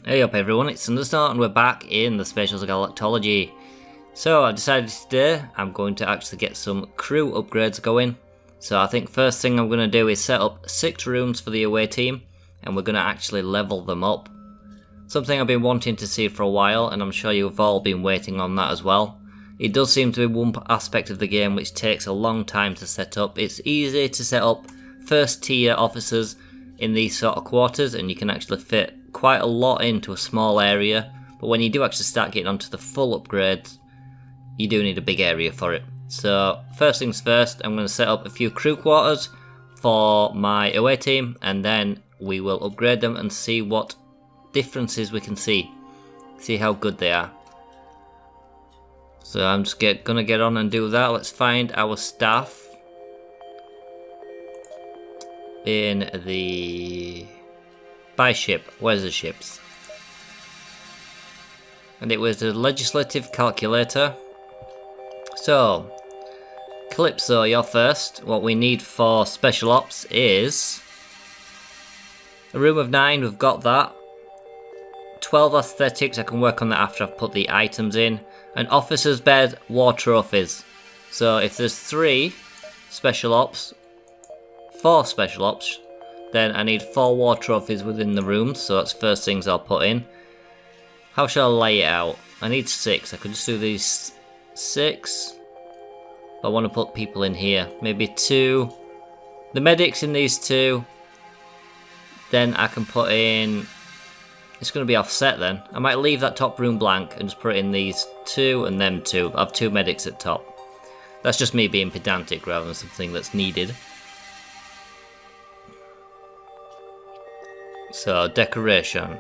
Hey up everyone, it's Thundersnow and we're back in the Spacials Galactology. So I decided today I'm going to actually get some crew upgrades going. So I think first thing I'm going to do is set up 6 rooms for the away team and we're going to actually level them up. Something I've been wanting to see for a while and I'm sure you've all been waiting on that as well. It does seem to be one aspect of the game which takes a long time to set up. It's easy to set up first tier officers in these sort of quarters and you can actually fit quite a lot into a small area, but when you do actually start getting onto the full upgrades you do need a big area for it. So first things first, I'm going to set up a few crew quarters for my away team and then we will upgrade them and see what differences we can see how good they are. So I'm just gonna get on and do that. Let's find our staff in the buy ship. Where's the ships? And it was a legislative calculator. So Calypso, you're first. What we need for special ops is a room of 9. We've got that. 12 aesthetics. I can work on that after I've put the items in. An officer's bed, war trophies. So if there's 3 special ops, 4 special ops, then I need 4 war trophies within the rooms, so that's first things I'll put in. How shall I lay it out? I need 6, I could just do these 6. I want to put people in here, maybe 2. The medics in these 2. Then I can put in, it's going to be offset then. I might leave that top room blank and just put in these 2 and them 2. I have 2 medics at top. That's just me being pedantic rather than something that's needed. So, decoration. In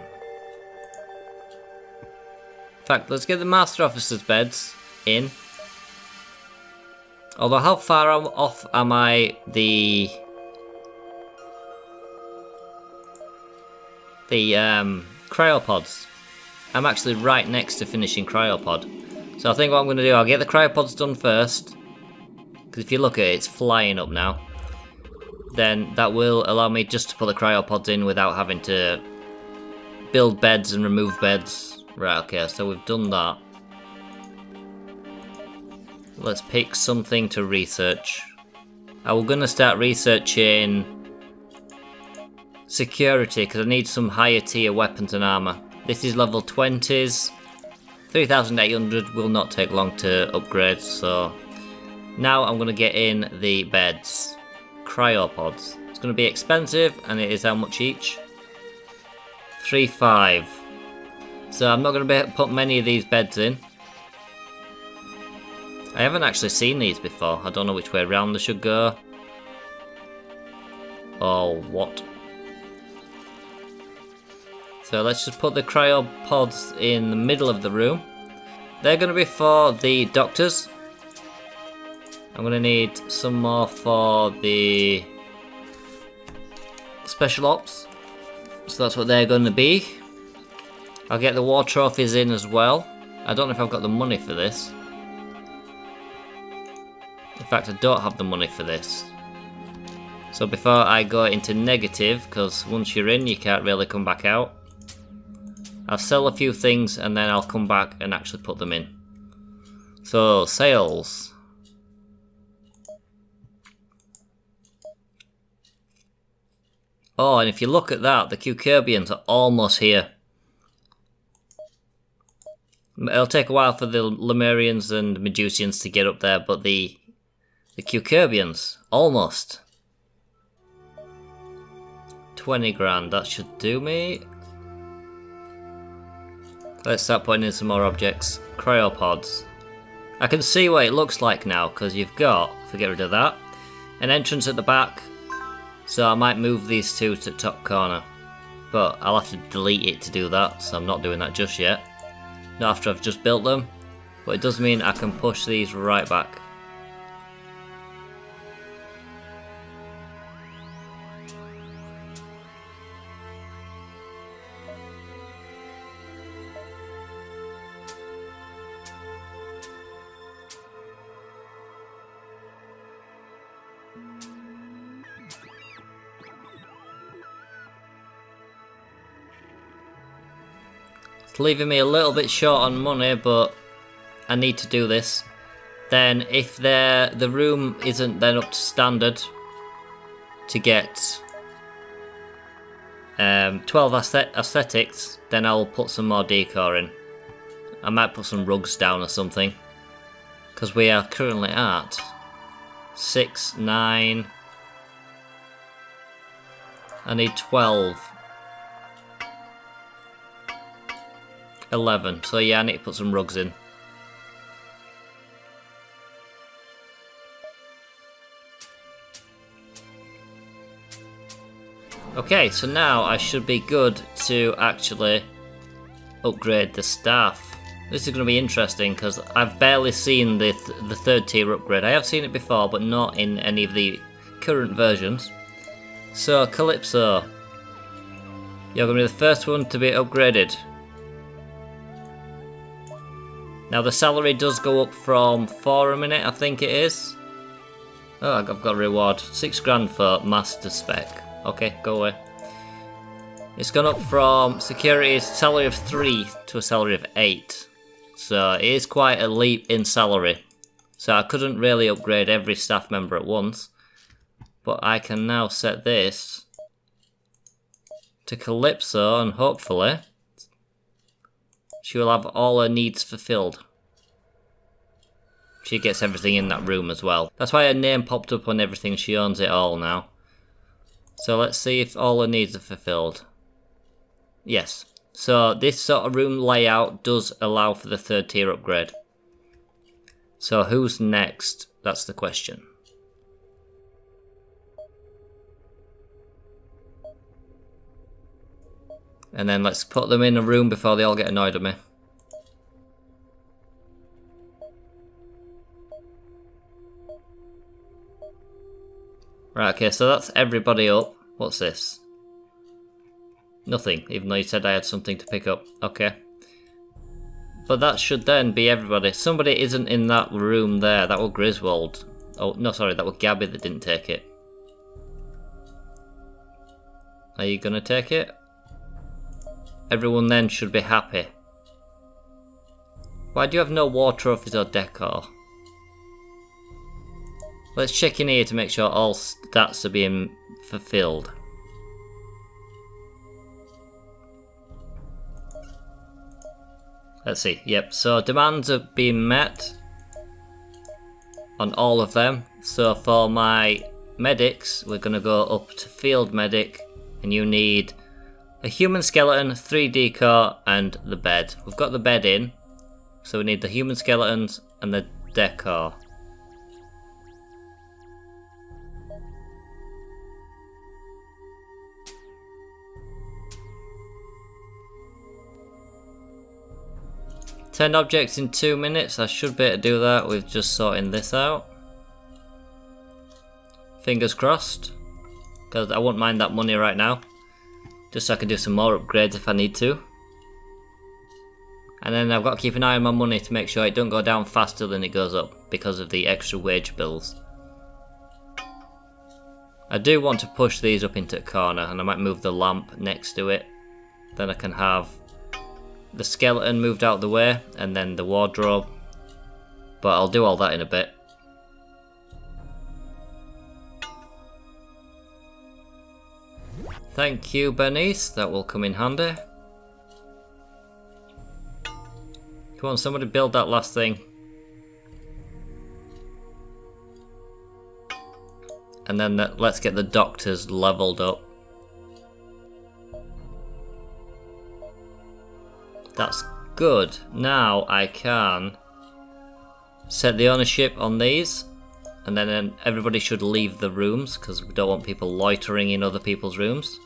fact, let's get the Master Officer's beds in. Although, how far off am I the cryopods? I'm actually right next to finishing cryopod. So I think what I'm going to do, I'll get the cryopods done first. Because if you look at it, it's flying up now. Then that will allow me just to put the cryopods in without having to build beds and remove beds. Right, okay, so we've done that. Let's pick something to research. I'm going to start researching security because I need some higher tier weapons and armour. This is level 20s. 3,800 will not take long to upgrade, so now I'm going to get in the beds. Cryopods. It's going to be expensive, and it is how much each? 3,500. So I'm not going to put many of these beds in. I haven't actually seen these before. I don't know which way around they should go. Or what. So let's just put the cryopods in the middle of the room. They're going to be for the doctors. I'm going to need some more for the special ops. So that's what they're going to be. I'll get the war trophies in as well. I don't know if I've got the money for this. In fact, I don't have the money for this. So before I go into negative, because once you're in you can't really come back out, I'll sell a few things and then I'll come back and actually put them in. So, sales. Oh, and if you look at that, the Cucurbians are almost here. It'll take a while for the Lemurians and Medusians to get up there, but the Cucurbians, almost. 20 grand, that should do me. Let's start putting in some more objects. Cryopods. I can see what it looks like now, because you've got, if we get rid of that, an entrance at the back. So I might move these 2 to the top corner. But I'll have to delete it to do that, so I'm not doing that just yet. Not after I've just built them. But it does mean I can push these right back. It's leaving me a little bit short on money, but I need to do this. Then if the room isn't then up to standard to get 12 aesthetics, then I'll put some more decor in. I might put some rugs down or something, because we are currently at 6, 9. I need 12. 11. So yeah, I need to put some rugs in. Okay, so now I should be good to actually upgrade the staff. This is going to be interesting because I've barely seen the third tier upgrade. I have seen it before, but not in any of the current versions. So, Calypso, you're going to be the first one to be upgraded. Now the salary does go up from 4 a minute, I think it is. Oh, I've got a reward. 6 grand for master spec. Okay, go away. It's gone up from security's salary of 3 to a salary of 8. So it is quite a leap in salary. So I couldn't really upgrade every staff member at once. But I can now set this to Calypso, and hopefully she will have all her needs fulfilled. She gets everything in that room as well. That's why her name popped up on everything. She owns it all now. So let's see if all her needs are fulfilled. Yes. So this sort of room layout does allow for the third tier upgrade. So who's next? That's the question. And then let's put them in a room before they all get annoyed at me. Right, okay, so that's everybody up. What's this? Nothing, even though you said I had something to pick up. Okay. But that should then be everybody. Somebody isn't in that room there. That was Griswold. Oh, no, sorry, that was Gabby that didn't take it. Are you gonna take it? Everyone then should be happy. Why do you have no war trophies or decor? Let's check in here to make sure all stats are being fulfilled. Let's see, yep, so demands are being met on all of them. So for my medics, we're going to go up to field medic, and you need a human skeleton, 3 decor, and the bed. We've got the bed in, so we need the human skeletons and the decor. Ten objects in 2 minutes. I should be able to do that with just sorting this out. Fingers crossed, because I won't mind that money right now. Just so I can do some more upgrades if I need to. And then I've got to keep an eye on my money to make sure it don't go down faster than it goes up because of the extra wage bills. I do want to push these up into a corner, and I might move the lamp next to it. Then I can have the skeleton moved out the way, and then the wardrobe. But I'll do all that in a bit. Thank you, Bernice. That will come in handy. Come on, somebody build that last thing. And then let's get the doctors leveled up. That's good. Now I can set the ownership on these, and then everybody should leave the rooms because we don't want people loitering in other people's rooms.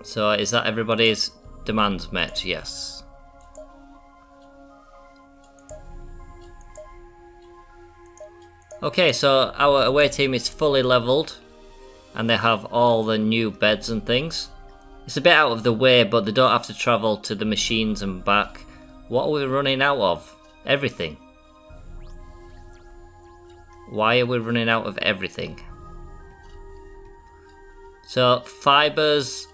So is that everybody's demands met? Yes. Okay, so our away team is fully leveled, and they have all the new beds and things. It's a bit out of the way, but they don't have to travel to the machines and back. What are we running out of? Everything. Why are we running out of everything? So fibres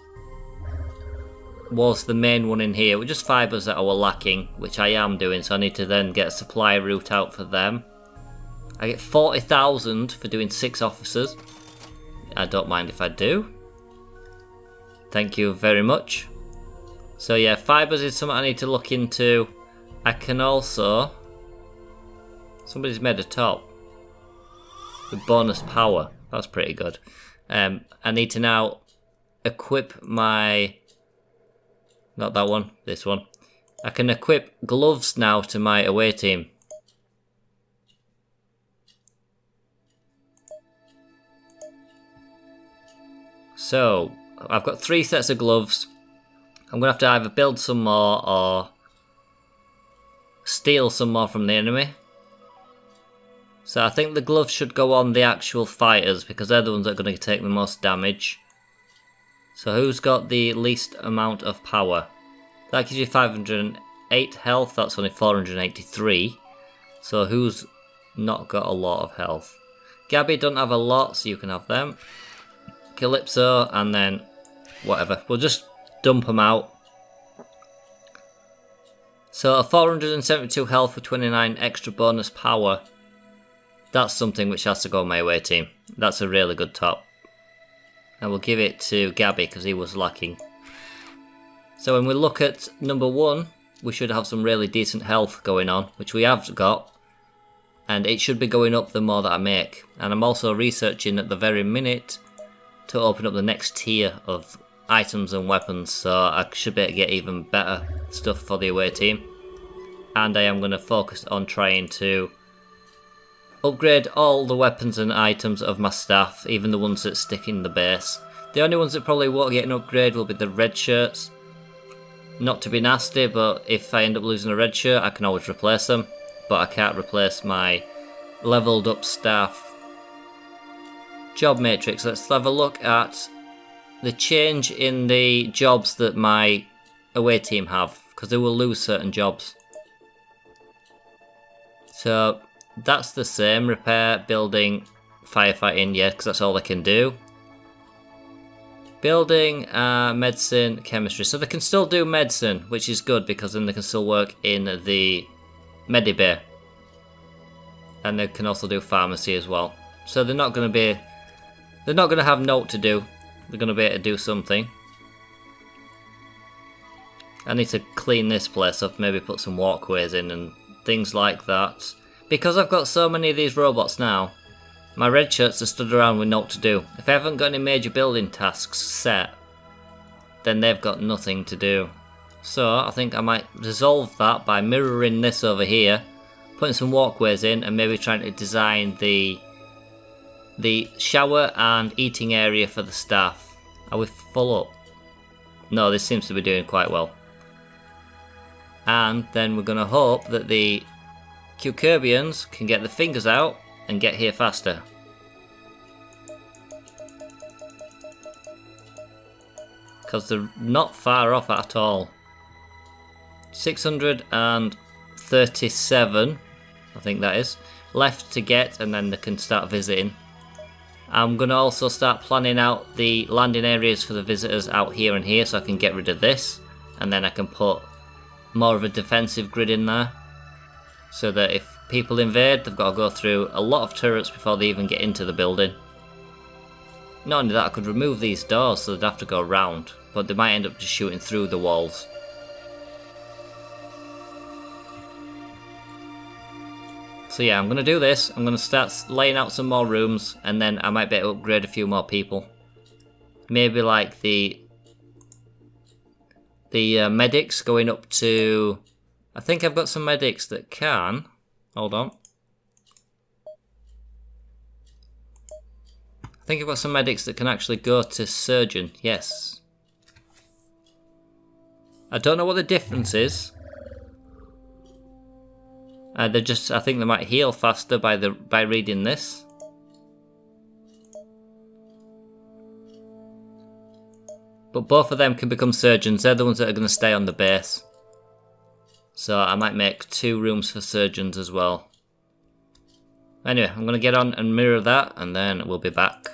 was the main one in here, with just fibres that I were lacking, which I am doing, so I need to then get a supply route out for them. I get 40,000 for doing 6 officers. I don't mind if I do. Thank you very much. So yeah, fibres is something I need to look into. I can also... Somebody's made a top with bonus power. That's pretty good. I need to now equip my... Not that one, this one. I can equip gloves now to my away team. So, I've got 3 sets of gloves. I'm going to have to either build some more or steal some more from the enemy. So I think the gloves should go on the actual fighters because they're the ones that are going to take the most damage. So who's got the least amount of power? That gives you 508 health, that's only 483. So who's not got a lot of health? Gabby don't have a lot, so you can have them. Calypso, and then whatever. We'll just dump them out. So a 472 health for 29 extra bonus power. That's something which has to go on my away team. That's a really good top. And we'll give it to Gabby because he was lacking. So when we look at number 1, we should have some really decent health going on, which we have got. And it should be going up the more that I make. And I'm also researching at the very minute to open up the next tier of items and weapons, so I should be able to get even better stuff for the away team. And I am going to focus on trying to upgrade all the weapons and items of my staff, even the ones that stick in the base. The only ones that probably won't get an upgrade will be the red shirts. Not to be nasty, but if I end up losing a red shirt, I can always replace them. But I can't replace my leveled up staff. Job matrix, let's have a look at the change in the jobs that my away team have, because they will lose certain jobs. So that's the same, repair, building, firefighting, yeah, because that's all they can do. Building, medicine, chemistry, so they can still do medicine, which is good because then they can still work in the medibay. And they can also do pharmacy as well. So they're not going to have note to do. They're going to be able to do something. I need to clean this place up, maybe put some walkways in and things like that. Because I've got so many of these robots now, my red shirts are stood around with note to do. If I haven't got any major building tasks set, then they've got nothing to do. So I think I might resolve that by mirroring this over here, putting some walkways in and maybe trying to design the shower and eating area for the staff. Are we full up? No, this seems to be doing quite well. And then we're going to hope that the Cucurbians can get the fingers out and get here faster. Because they're not far off at all. 637, I think that is, left to get, and then they can start visiting. I'm going to also start planning out the landing areas for the visitors out here and here so I can get rid of this. And then I can put more of a defensive grid in there. So that if people invade, they've got to go through a lot of turrets before they even get into the building. Not only that, I could remove these doors so they'd have to go around. But they might end up just shooting through the walls. So yeah, I'm going to do this. I'm going to start laying out some more rooms, and then I might be able to upgrade a few more people. Maybe like the medics going up to... I think I've got some medics that can... Hold on. I think I've got some medics that can actually go to surgeon. Yes. I don't know what the difference is. They're just, I think they might heal faster by reading this. But both of them can become surgeons. They're the ones that are going to stay on the base. So I might make 2 rooms for surgeons as well. Anyway, I'm going to get on and mirror that, and then we'll be back.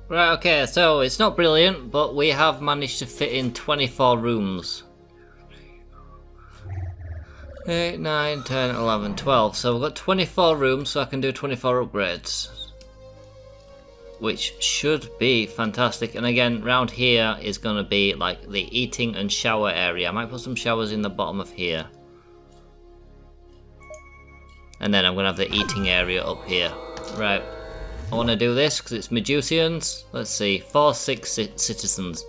Right, okay, so it's not brilliant, but we have managed to fit in 24 rooms. 8, 9, 10, 11, 12. So we've got 24 rooms, so I can do 24 upgrades. Which should be fantastic. And again, round here is going to be like the eating and shower area. I might put some showers in the bottom of here. And then I'm going to have the eating area up here. Right. I want to do this because it's Medusians. Let's see. 4, 6 citizens.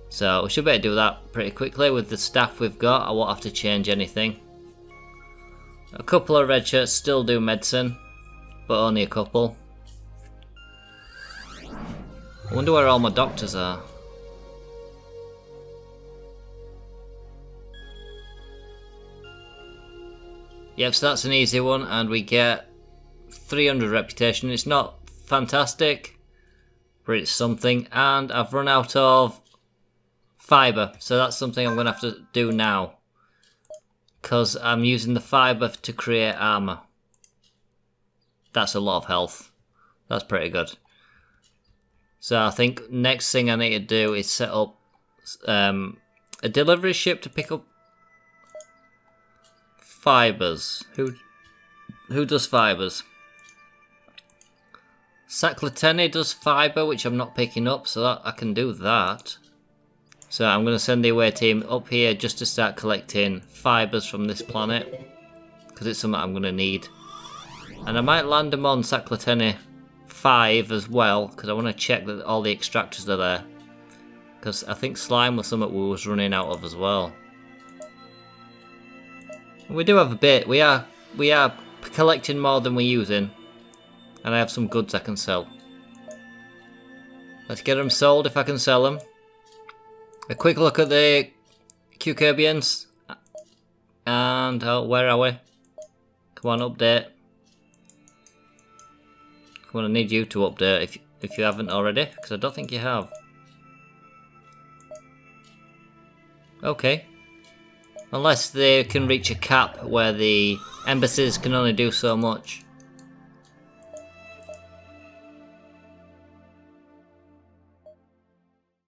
So we should be able to do that pretty quickly with the staff we've got. I won't have to change anything. A couple of red shirts still do medicine, but only a couple. I wonder where all my doctors are. Yep, so that's an easy one, and we get 300 reputation. It's not fantastic, but it's something. And I've run out of fibre, so that's something I'm going to have to do now, because I'm using the fibre to create armour. That's a lot of health. That's pretty good. So I think next thing I need to do is set up a delivery ship to pick up fibres. Who does fibres? Saclateni does fibre, which I'm not picking up, so that I can do that. So I'm going to send the away team up here just to start collecting fibres from this planet, because it's something I'm going to need. And I might land them on Saclateni 5 as well, because I want to check that all the extractors are there. Because I think slime was something we was running out of as well. We do have a bit. We are collecting more than we're using, and I have some goods I can sell. Let's get them sold if I can sell them. A quick look at the Cucurbians. And where are we? Come on, update. Come on, I need you to update if you haven't already, because I don't think you have. Okay. Unless they can reach a cap where the embassies can only do so much.